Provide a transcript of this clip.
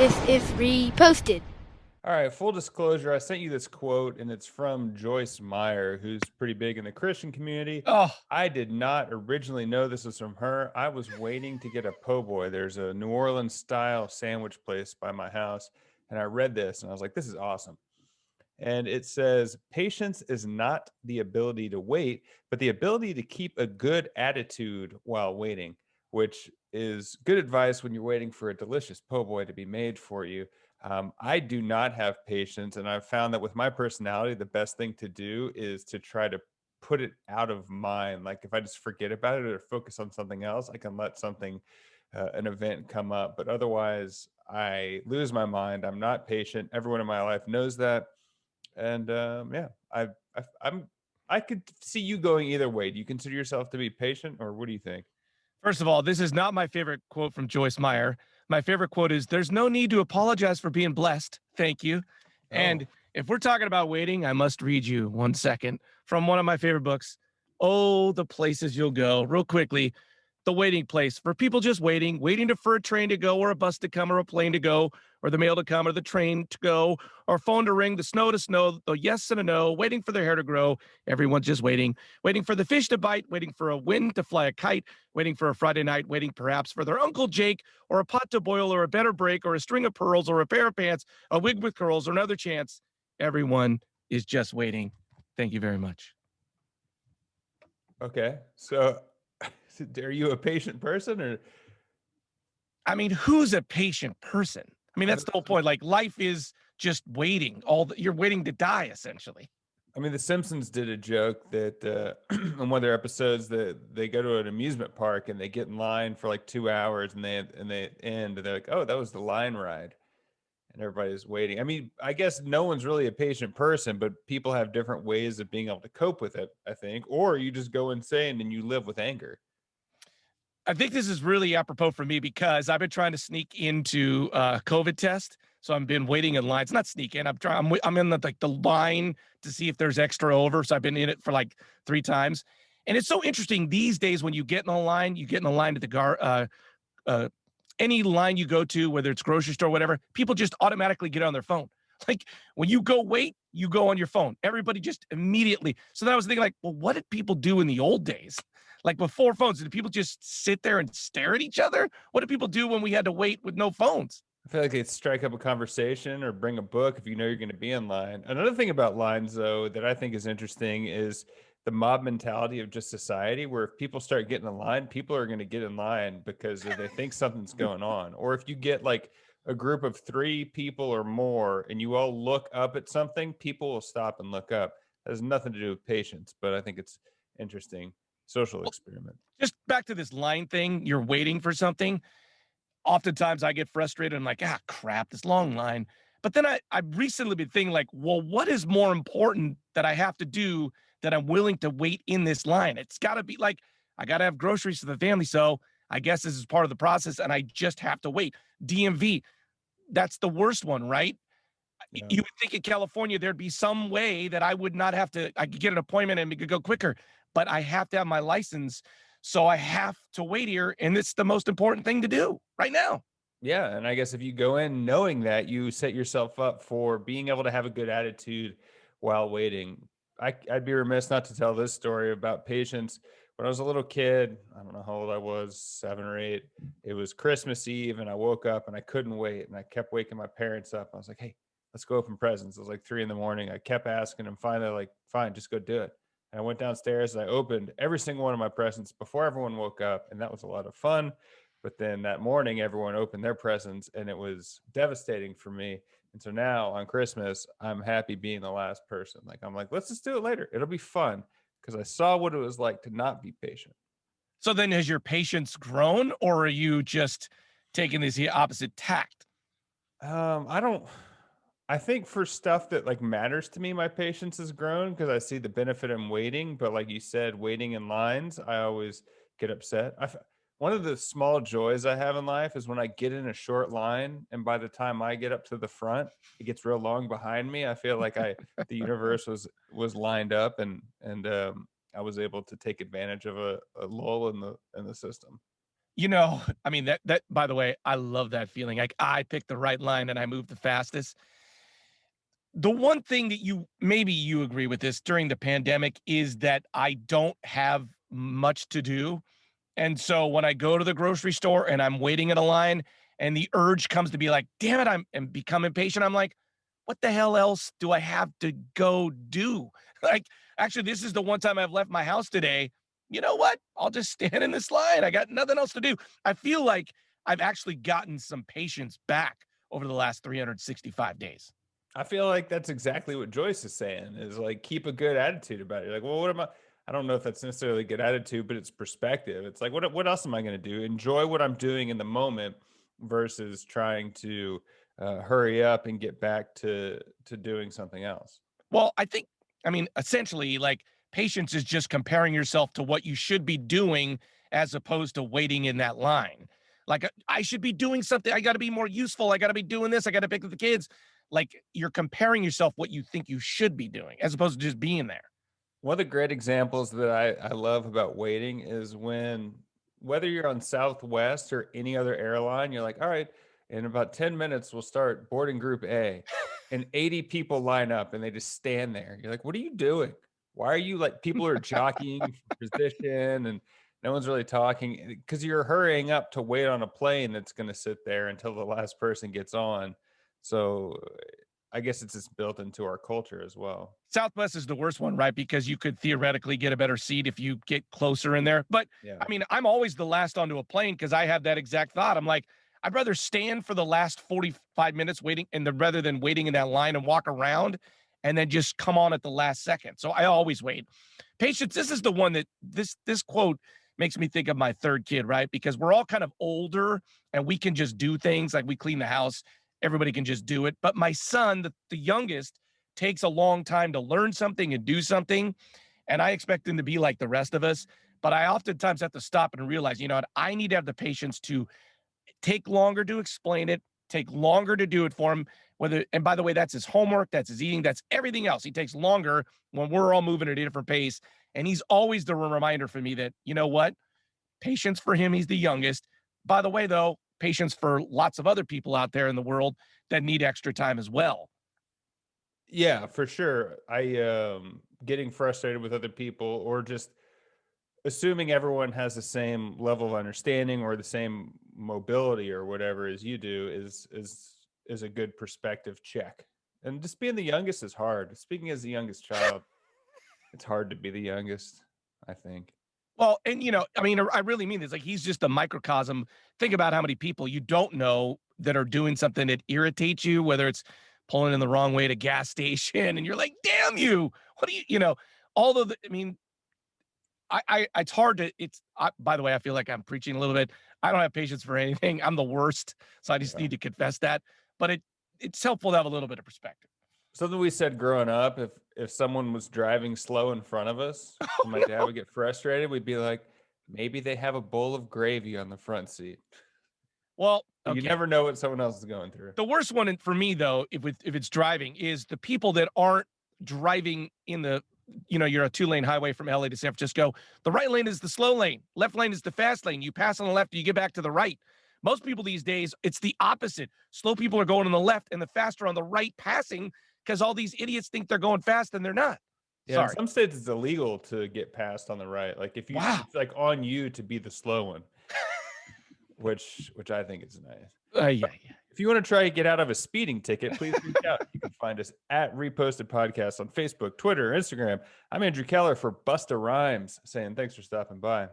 if reposted. All right, full disclosure, I sent you this quote and it's from Joyce Meyer, who's pretty big in the Christian community. Oh, I did not originally know this was from her. I was waiting to get a po' boy. There's a New Orleans style sandwich place by my house, and I read this and I was like, this is awesome. And it says, patience is not the ability to wait, but the ability to keep a good attitude while waiting, which is good advice when you're waiting for a delicious po' boy to be made for you. I do not have patience, and I've found that with my personality, the best thing to do is to try to put it out of mind. Like if I just forget about it or focus on something else, I can let something, an event come up. But otherwise, I lose my mind. I'm not patient. Everyone in my life knows that, and yeah, I'm I could see you going either way. Do you consider yourself to be patient, or what do you think? first of all, this is not my favorite quote from Joyce Meyer. My favorite quote is, "There's no need to apologize for being blessed. Thank you." Oh, And if we're talking about waiting, I must read you 1 second from one of my favorite books. Oh, the places you'll go, real quickly. The waiting place for people just waiting for a train to go or a bus to come or a plane to go or the mail to come or the train to go or phone to ring, the snow to snow, the yes and a no, waiting for their hair to grow. Everyone's just waiting for the fish to bite, waiting for a wind to fly a kite, waiting for a Friday night, waiting perhaps for their Uncle Jake or a pot to boil or a better break or a string of pearls or a pair of pants, a wig with curls or another chance. Everyone is just waiting. Thank you very much. okay. So, are you a patient person, or I mean, who's a patient person? I mean, I that's the whole point. Like life is just waiting. You're waiting to die, essentially. I mean, The Simpsons did a joke that in one of their episodes that they go to an amusement park and they get in line for like 2 hours and they end and they're like, oh, that was the line ride, and everybody's waiting. I mean, I guess no one's really a patient person, but people have different ways of being able to cope with it, I think. Or you just go insane and you live with anger. I think this is really apropos for me because I've been trying to sneak into COVID test. So I've been waiting in line. It's not sneaking. I'm in the line to see if there's extra over. So I've been in it for like 3 times. And it's so interesting these days when you get in a line, you get in a line at uh, any line you go to, whether it's grocery store, whatever, people just automatically get on their phone. Like when you go wait, you go on your phone. Everybody just immediately. So then I was thinking, like, well, what did people do in the old days? Like before phones, did people just sit there and stare at each other? What did people do when we had to wait with no phones? I feel like they strike up a conversation or bring a book if you know you're going to be in line. Another thing about lines, though, that I think is interesting is the mob mentality of just society, where if people start getting in line, people are going to get in line because they think something's going on. Or if you get like a group of 3 people or more and you all look up at something, people will stop and look up. That has nothing to do with patience, but I think it's interesting social experiment. Just back to this line thing, you're waiting for something. Oftentimes I get frustrated. I'm like, crap, this long line. But then I've recently been thinking, like, well, what is more important that I have to do that I'm willing to wait in this line? It's got to be like, I got to have groceries for the family. So I guess this is part of the process and I just have to wait. DMV, that's the worst one, right? Yeah. You would think in California there'd be some way that I would not have to, I could get an appointment and it could go quicker, but I have to have my license. So I have to wait here. And it's the most important thing to do right now. Yeah, and I guess if you go in knowing that, you set yourself up for being able to have a good attitude while waiting. I'd be remiss not to tell this story about patience. When I was a little kid, I don't know how old I was, 7 or 8. It was Christmas Eve, and I woke up and I couldn't wait, and I kept waking my parents up. I was like, "Hey, let's go open presents." It was like 3 in the morning. I kept asking them. Finally, like, "Fine, just go do it." And I went downstairs and I opened every single one of my presents before everyone woke up, and that was a lot of fun. But then that morning, everyone opened their presents and it was devastating for me. And so now on Christmas, I'm happy being the last person. Like, I'm like, let's just do it later. It'll be fun because I saw what it was like to not be patient. So then has your patience grown or are you just taking this opposite tact? I don't, I think for stuff that like matters to me, my patience has grown because I see the benefit in waiting. But like you said, waiting in lines, I always get upset. One of the small joys I have in life is when I get in a short line, and by the time I get up to the front, it gets real long behind me. I feel like the universe was lined up, and I was able to take advantage of a lull in the system. I mean, that by the way, I love that feeling. Like I picked the right line and I moved the fastest. The one thing that maybe you agree with this during the pandemic is that I don't have much to do. And so when I go to the grocery store and I'm waiting in a line and the urge comes to be like, damn it, and become impatient, I'm like, what the hell else do I have to go do? Like, actually, this is the one time I've left my house today. You know what? I'll just stand in this line. I got nothing else to do. I feel like I've actually gotten some patience back over the last 365 days. I feel like that's exactly what Joyce is saying, is like keep a good attitude about it. You're like, well, what am I don't know if that's necessarily a good attitude, but it's perspective. It's like, what else am I going to do? Enjoy what I'm doing in the moment versus trying to hurry up and get back to doing something else. Well, I mean, essentially, like patience is just comparing yourself to what you should be doing as opposed to waiting in that line. Like, I should be doing something. I got to be more useful. I got to be doing this. I got to pick up the kids. Like, you're comparing yourself what you think you should be doing as opposed to just being there. One of the great examples that I love about waiting is when, whether you're on Southwest or any other airline, you're like, all right, in about 10 minutes, we'll start boarding group A. And 80 people line up and they just stand there. You're like, what are you doing? Why are you like, people are jockeying for position and no one's really talking because you're hurrying up to wait on a plane that's going to sit there until the last person gets on. So I guess it's just built into our culture as well. Southwest is the worst one, right? Because you could theoretically get a better seat if you get closer in there. But Yeah. I mean, I'm always the last onto a plane because I have that exact thought. I'm like, I'd rather stand for the last 45 minutes waiting rather than waiting in that line and walk around and then just come on at the last second. So I always wait. Patience, this is the one that this quote makes me think of my third kid, right? Because we're all kind of older and we can just do things like we clean the house. Everybody can just do it. But my son, the youngest, takes a long time to learn something and do something. And I expect him to be like the rest of us. But I oftentimes have to stop and realize, you know what? I need to have the patience to take longer to explain it, take longer to do it for him. And by the way, that's his homework, that's his eating, that's everything else. He takes longer when we're all moving at a different pace. And he's always the reminder for me that, you know what? Patience for him. He's the youngest. By the way, though, patience for lots of other people out there in the world that need extra time as well. Yeah, for sure. Getting frustrated with other people or just assuming everyone has the same level of understanding or the same mobility or whatever as you do is a good perspective check. And just being the youngest is hard. Speaking as the youngest child, it's hard to be the youngest, I think. Well, and I mean, I really mean this. Like, he's just a microcosm. Think about how many people you don't know that are doing something that irritates you, whether it's pulling in the wrong way at a gas station, and you're like, "Damn you! What do you?" Although, I mean, it's hard to. By the way, I feel like I'm preaching a little bit. I don't have patience for anything. I'm the worst, so I just need to confess that. But it's helpful to have a little bit of perspective. Something we said growing up, if someone was driving slow in front of us, and my dad would get frustrated, we'd be like, maybe they have a bowl of gravy on the front seat. Well, okay. You never know what someone else is going through. The worst one for me, though, if it's driving, is the people that aren't driving in the, you're a 2-lane highway from LA to San Francisco. The right lane is the slow lane. Left lane is the fast lane. You pass on the left, you get back to the right. Most people these days, it's the opposite. Slow people are going on the left and the faster on the right passing because all these idiots think they're going fast and they're not. Yeah, sorry. In some states it's illegal to get past on the right. Like if you, it's like on you to be the slow one, which I think is nice. Yeah. If you want to try to get out of a speeding ticket, please reach out. You can find us at Reposted Podcast on Facebook, Twitter, Instagram. I'm Andrew Keller for Busta Rhymes saying thanks for stopping by.